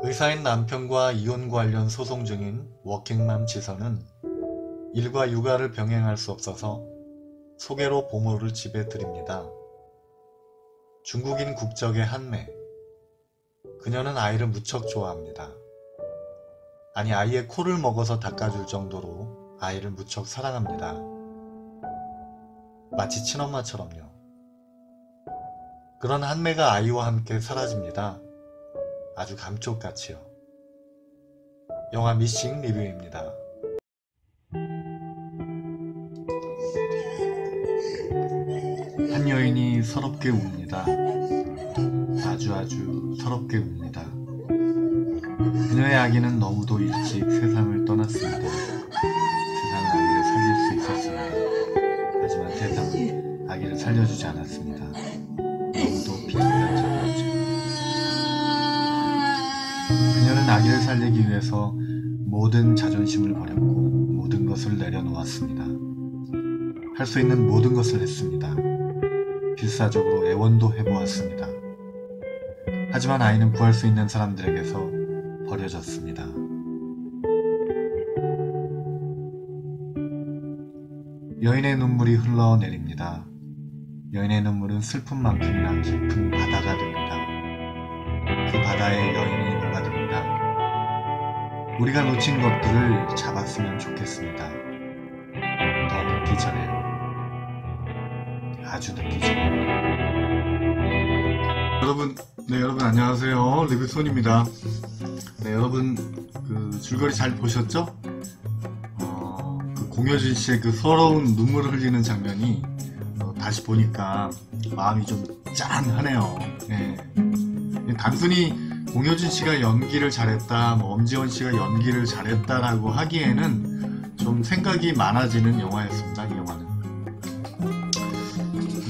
의사인 남편과 이혼 관련 소송 중인 워킹맘 지선은 일과 육아를 병행할 수 없어서 소개로 보모를 집에 들입니다. 중국인 국적의 한매. 그녀는 아이를 무척 좋아합니다. 아니, 아이의 코를 먹어서 닦아줄 정도로 아이를 무척 사랑합니다. 마치 친엄마처럼요. 그런 한매가 아이와 함께 사라집니다. 아주 감쪽같이요. 영화 미싱 리뷰입니다. 한 여인이 서럽게 웁니다. 아주 서럽게 웁니다. 그녀의 아기는 너무도 일찍 세상을 떠났습니다. 세상은 아기를 살릴 수 있었습니다. 하지만 세상은 아기를 살려주지 않았습니다. 너무도 비극적이었죠. 그녀는 아기를 살리기 위해서 모든 자존심을 버렸고 모든 것을 내려놓았습니다. 할 수 있는 모든 것을 했습니다. 필사적으로 애원도 해보았습니다. 하지만 아이는 구할 수 있는 사람들에게서 버려졌습니다. 여인의 눈물이 흘러내립니다. 여인의 눈물은 슬픔만큼이나 깊은 바다가 됩니다. 그 바다에 여인이 녹아듭니다. 우리가 놓친 것들을 잡았으면 좋겠습니다. 더 늦기 전에, 아주 늦기 전에. 여러분 안녕하세요. 리뷰손입니다. 네, 여러분 줄거리 잘 보셨죠? 공효진 씨의 그 서러운 눈물을 흘리는 장면이 다시 보니까 마음이 좀 짠하네요. 네. 단순히 공효진 씨가 연기를 잘했다, 엄지원 씨가 연기를 잘했다라고 하기에는 좀 생각이 많아지는 영화였습니다. 이 영화는.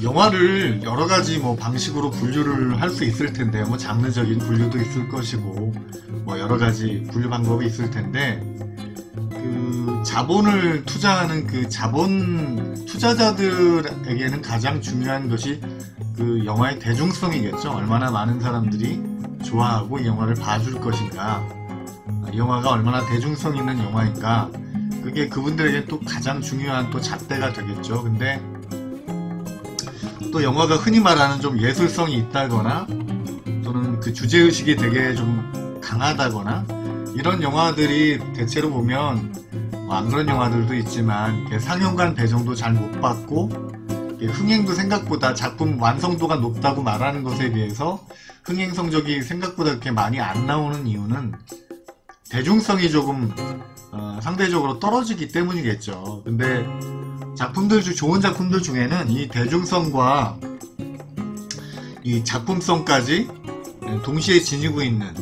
영화를 여러가지 방식으로 분류를 할 수 있을 텐데요. 장르적인 분류도 있을 것이고, 여러가지 분류 방법이 있을 텐데, 그 자본을 투자하는 그 자본 투자자들에게는 가장 중요한 것이 그 영화의 대중성이겠죠. 얼마나 많은 사람들이 좋아하고 이 영화를 봐줄 것인가, 이 영화가 얼마나 대중성 있는 영화인가, 그게 그분들에게 또 가장 중요한 또 잣대가 되겠죠. 근데 또 영화가 흔히 말하는 좀 예술성이 있다거나 또는 그 주제의식이 되게 좀 강하다거나 이런 영화들이 대체로 보면 안 그런 영화들도 있지만 상영관 배정도 잘 못 받고 흥행도 생각보다 작품 완성도가 높다고 말하는 것에 비해서 흥행 성적이 생각보다 그렇게 많이 안 나오는 이유는 대중성이 조금 상대적으로 떨어지기 때문이겠죠. 근데 좋은 작품들 중에는 이 대중성과 이 작품성까지 동시에 지니고 있는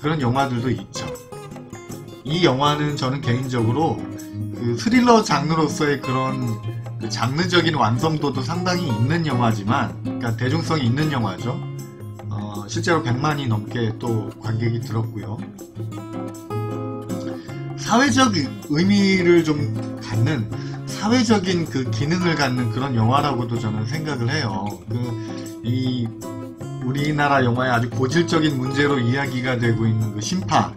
그런 영화들도 있죠. 이 영화는 저는 개인적으로 그 스릴러 장르로서의 그런 그 장르적인 완성도도 상당히 있는 영화지만, 그러니까 대중성이 있는 영화죠. 실제로 100만이 넘게 또 관객이 들었고요. 사회적 의미를 좀 갖는, 사회적인 그 기능을 갖는 그런 영화라고도 저는 생각을 해요. 이 우리나라 영화의 아주 고질적인 문제로 이야기가 되고 있는 그 심파,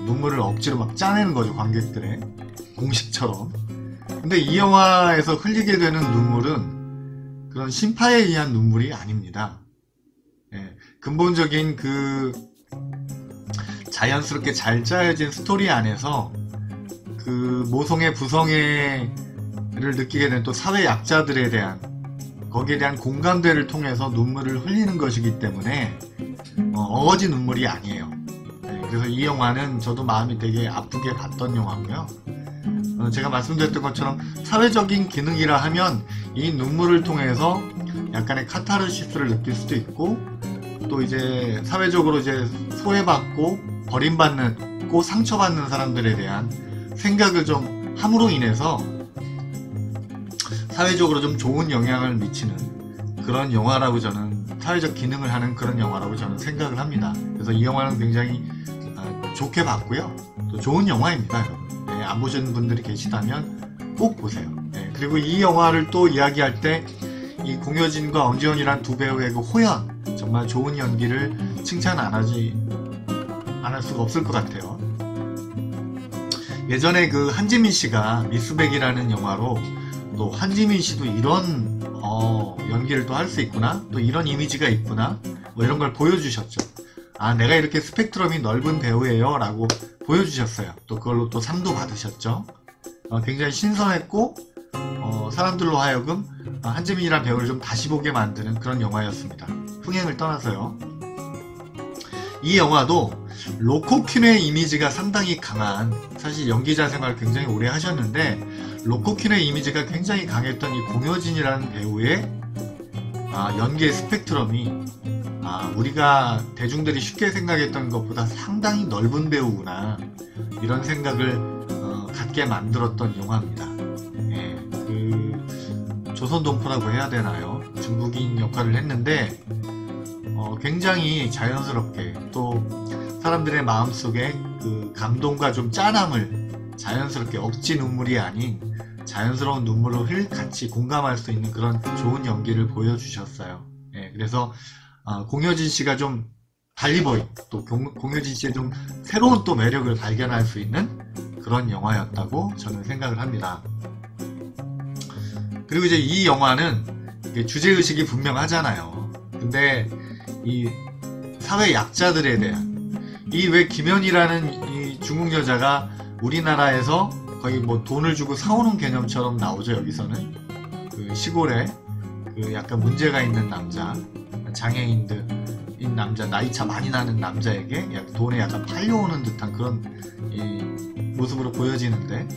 눈물을 억지로 막 짜내는 거죠, 관객들의 공식처럼. 근데 이 영화에서 흘리게 되는 눈물은 그런 심파에 의한 눈물이 아닙니다. 근본적인 그 자연스럽게 잘 짜여진 스토리 안에서 그 모성애 부성애를 느끼게 된 또 사회 약자들에 대한, 거기에 대한 공감대를 통해서 눈물을 흘리는 것이기 때문에 어거지 눈물이 아니에요. 그래서 이 영화는 저도 마음이 되게 아프게 봤던 영화고요. 제가 말씀드렸던 것처럼 사회적인 기능이라 하면 이 눈물을 통해서 약간의 카타르시스를 느낄 수도 있고, 또 이제 사회적으로 이제 소외받고 버림받고 상처받는 사람들에 대한 생각을 좀 함으로 인해서 사회적으로 좀 좋은 영향을 미치는 그런 영화라고, 저는 사회적 기능을 하는 그런 영화라고 저는 생각을 합니다. 그래서 이 영화는 굉장히 좋게 봤고요. 또 좋은 영화입니다, 여러분. 안 보신 분들이 계시다면 꼭 보세요. 그리고 이 영화를 또 이야기할 때 이 공효진과 엄지원이란 두 배우의 그 호연, 정말 좋은 연기를 칭찬 안 하지 안 할 수가 없을 것 같아요. 예전에 그 한지민 씨가 미스백이라는 영화로 또 한지민 씨도 이런 연기를 또 할 수 있구나, 또 이런 이미지가 있구나, 뭐 이런 걸 보여주셨죠. 아, 내가 이렇게 스펙트럼이 넓은 배우예요 라고 보여주셨어요. 또 그걸로 또 상도 받으셨죠. 굉장히 신선했고 사람들로 하여금 한지민이라는 배우를 좀 다시 보게 만드는 그런 영화였습니다. 흥행을 떠나서요. 이 영화도 로코퀸의 이미지가 상당히 강한, 사실 연기자 생활 굉장히 오래 하셨는데 로코퀸의 이미지가 굉장히 강했던 이 공효진이라는 배우의 연기의 스펙트럼이 우리가 대중들이 쉽게 생각했던 것보다 상당히 넓은 배우구나, 이런 생각을 갖게 만들었던 영화입니다. 예, 그 조선동포라고 해야 되나요? 중국인 역할을 했는데 굉장히 자연스럽게, 또 사람들의 마음속에 그 감동과 좀 짠함을 자연스럽게, 억지 눈물이 아닌 자연스러운 눈물을 같이 공감할 수 있는 그런 좋은 연기를 보여주셨어요. 예, 그래서 공효진 씨가 좀 달리 보인, 또 공효진 씨의 좀 새로운 또 매력을 발견할 수 있는 그런 영화였다고 저는 생각을 합니다. 그리고 이제 이 영화는 주제의식이 분명하잖아요. 근데 이 사회 약자들에 대한, 이 왜 김연이라는 이 중국 여자가 우리나라에서 거의 뭐 돈을 주고 사오는 개념처럼 나오죠. 여기서는 그 시골에 그 약간 문제가 있는 남자, 장애인인 남자, 나이차 많이 나는 남자에게 돈에 약간 팔려오는 듯한 그런 이 모습으로 보여지는데,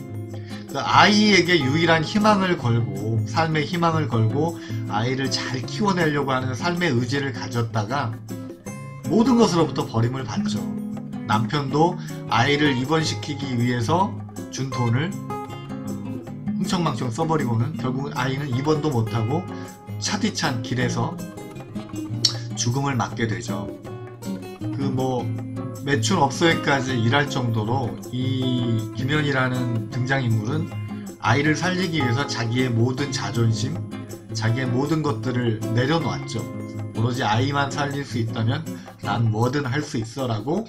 그 아이에게 유일한 희망을 걸고, 삶의 희망을 걸고 아이를 잘 키워내려고 하는 삶의 의지를 가졌다가 모든 것으로부터 버림을 받죠. 남편도 아이를 입원시키기 위해서 준 돈을 흥청망청 써버리고는 결국 아이는 입원도 못하고 차디찬 길에서 죽음을 맞게 되죠. 그 뭐 매춘업소에까지 일할 정도로 이 김연이라는 등장인물은 아이를 살리기 위해서 자기의 모든 자존심, 자기의 모든 것들을 내려놓았죠. 오로지 아이만 살릴 수 있다면 난 뭐든 할 수 있어 라고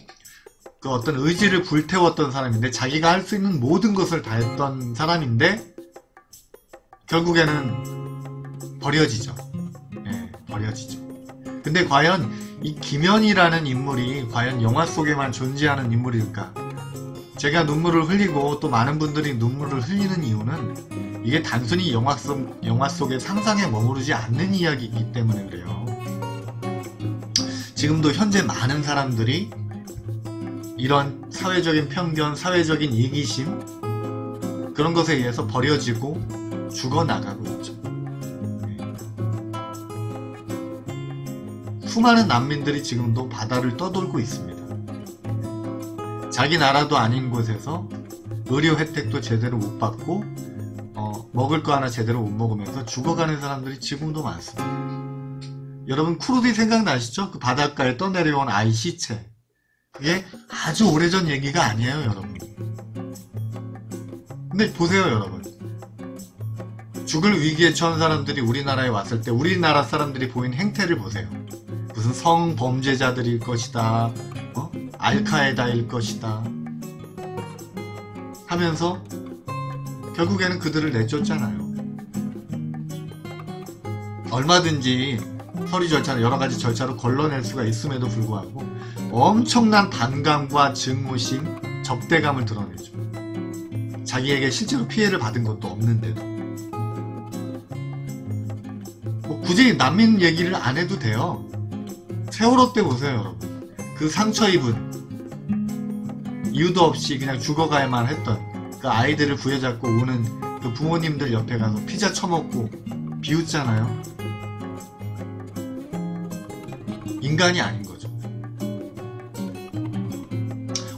그 어떤 의지를 불태웠던 사람인데, 자기가 할 수 있는 모든 것을 다 했던 사람인데 결국에는 버려지죠. 예, 버려지죠. 근데 과연 이 김연이라는 인물이 과연 영화 속에만 존재하는 인물일까? 제가 눈물을 흘리고 또 많은 분들이 눈물을 흘리는 이유는 이게 단순히 영화 속의 상상에 머무르지 않는 이야기이기 때문에 그래요. 지금도 현재 많은 사람들이 이런 사회적인 편견, 사회적인 이기심, 그런 것에 의해서 버려지고 죽어나가고 있죠. 수많은 난민들이 지금도 바다를 떠돌고 있습니다. 자기 나라도 아닌 곳에서 의료 혜택도 제대로 못 받고 먹을 거 하나 제대로 못 먹으면서 죽어가는 사람들이 지금도 많습니다. 여러분 쿠르디 생각나시죠? 그 바닷가에 떠내려온 아이 시체. 그게 아주 오래전 얘기가 아니에요, 여러분. 근데 보세요, 여러분. 죽을 위기에 처한 사람들이 우리나라에 왔을 때 우리나라 사람들이 보인 행태를 보세요. 무슨 성범죄자들일 것이다, 알카에다일 것이다 하면서 결국에는 그들을 내쫓잖아요. 얼마든지 서류 절차나 여러가지 절차로 걸러낼 수가 있음에도 불구하고 엄청난 반감과 증오심, 적대감을 드러내죠. 자기에게 실제로 피해를 받은 것도 없는데도. 뭐 굳이 난민 얘기를 안 해도 돼요. 세월호 때 보세요, 여러분. 그 상처 입은, 이유도 없이 그냥 죽어가야만 했던 그 아이들을 부여잡고 우는 그 부모님들 옆에 가서 피자 처먹고 비웃잖아요. 인간이 아닌 거죠.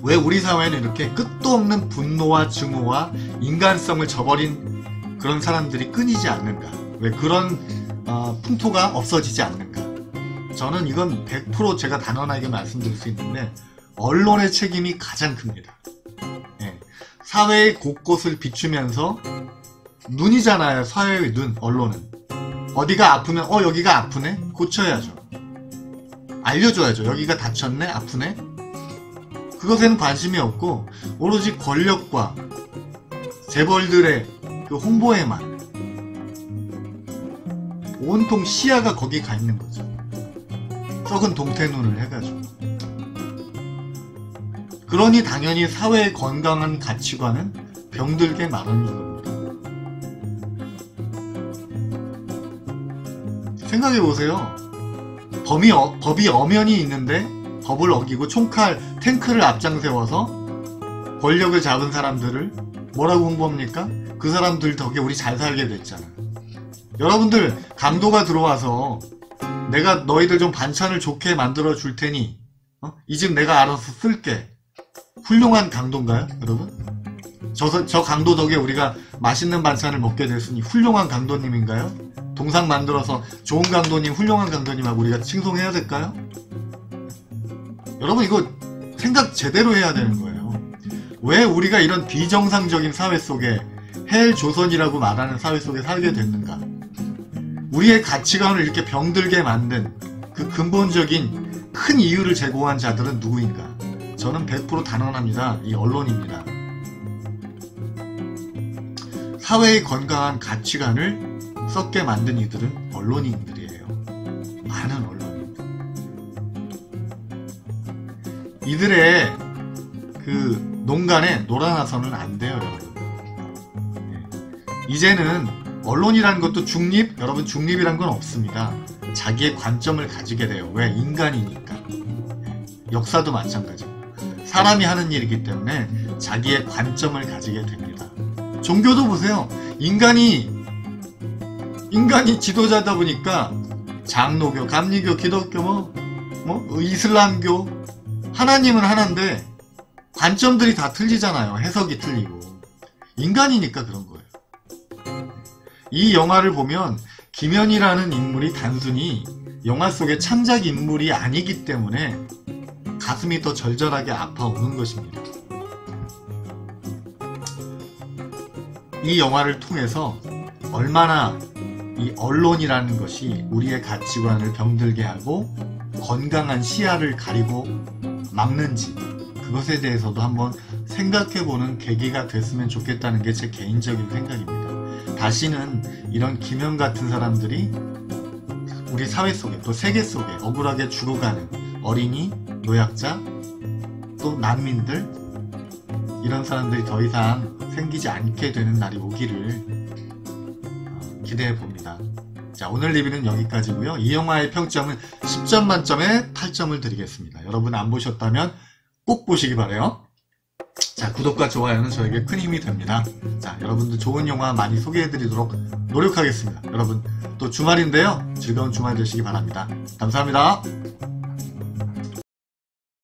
왜 우리 사회는 이렇게 끝도 없는 분노와 증오와 인간성을 저버린 그런 사람들이 끊이지 않는가? 왜 그런 풍토가 없어지지 않는가? 저는 이건 100% 제가 단언하게 말씀드릴 수 있는데 언론의 책임이 가장 큽니다. 예. 사회의 곳곳을 비추면서 눈이잖아요. 사회의 눈, 언론은. 어디가 아프면 여기가 아프네? 고쳐야죠. 알려줘야죠. 여기가 다쳤네? 아프네? 그것에는 관심이 없고 오로지 권력과 재벌들의 그 홍보에만 온통 시야가 거기 가 있는 거죠. 썩은 동태눈을 해가지고. 그러니 당연히 사회의 건강한 가치관은 병들게 마련인 겁니다. 생각해보세요. 법이 엄연히 있는데 법을 어기고 총칼, 탱크를 앞장세워서 권력을 잡은 사람들을 뭐라고 홍보합니까? 그 사람들 덕에 우리 잘 살게 됐잖아. 여러분들 강도가 들어와서 내가 너희들 좀 반찬을 좋게 만들어 줄 테니 이 집 내가 알아서 쓸게. 훌륭한 강도인가요, 여러분? 저 강도 덕에 우리가 맛있는 반찬을 먹게 됐으니 훌륭한 강도님인가요? 동상 만들어서 좋은 강도님, 훌륭한 강도님하고 우리가 칭송해야 될까요? 여러분 이거 생각 제대로 해야 되는 거예요. 왜 우리가 이런 비정상적인 사회 속에 헬조선이라고 말하는 사회 속에 살게 됐는가? 우리의 가치관을 이렇게 병들게 만든 그 근본적인 큰 이유를 제공한 자들은 누구인가? 저는 100% 단언합니다. 이 언론입니다. 사회의 건강한 가치관을 썩게 만든 이들은 언론인들이에요. 많은 언론인들. 이들의 그 농간에 놀아나서는 안 돼요, 여러분. 이제는 언론이라는 것도 중립? 여러분 중립이란 건 없습니다. 자기의 관점을 가지게 돼요. 왜? 인간이니까. 역사도 마찬가지고. 사람이 하는 일이기 때문에 자기의 관점을 가지게 됩니다. 종교도 보세요. 인간이 지도자다 보니까 장로교, 감리교, 기독교, 이슬람교, 하나님은 하나인데 관점들이 다 틀리잖아요. 해석이 틀리고. 인간이니까 그런 거예요. 이 영화를 보면 김연이라는 인물이 단순히 영화 속의 창작 인물이 아니기 때문에 가슴이 더 절절하게 아파오는 것입니다. 이 영화를 통해서 얼마나 이 언론이라는 것이 우리의 가치관을 병들게 하고 건강한 시야를 가리고 막는지 그것에 대해서도 한번 생각해보는 계기가 됐으면 좋겠다는 게 제 개인적인 생각입니다. 다시는 이런 김연 같은 사람들이 우리 사회 속에 또 세계 속에 억울하게 죽어가는 어린이, 노약자, 또 난민들 이런 사람들이 더 이상 생기지 않게 되는 날이 오기를 기대해 봅니다. 자, 오늘 리뷰는 여기까지고요. 이 영화의 평점은 10점 만점에 8점을 드리겠습니다. 여러분 안 보셨다면 꼭 보시기 바라요. 자, 구독과 좋아요는 저에게 큰 힘이 됩니다. 자, 여러분들 좋은 영화 많이 소개해드리도록 노력하겠습니다. 여러분 또 주말인데요. 즐거운 주말 되시기 바랍니다. 감사합니다.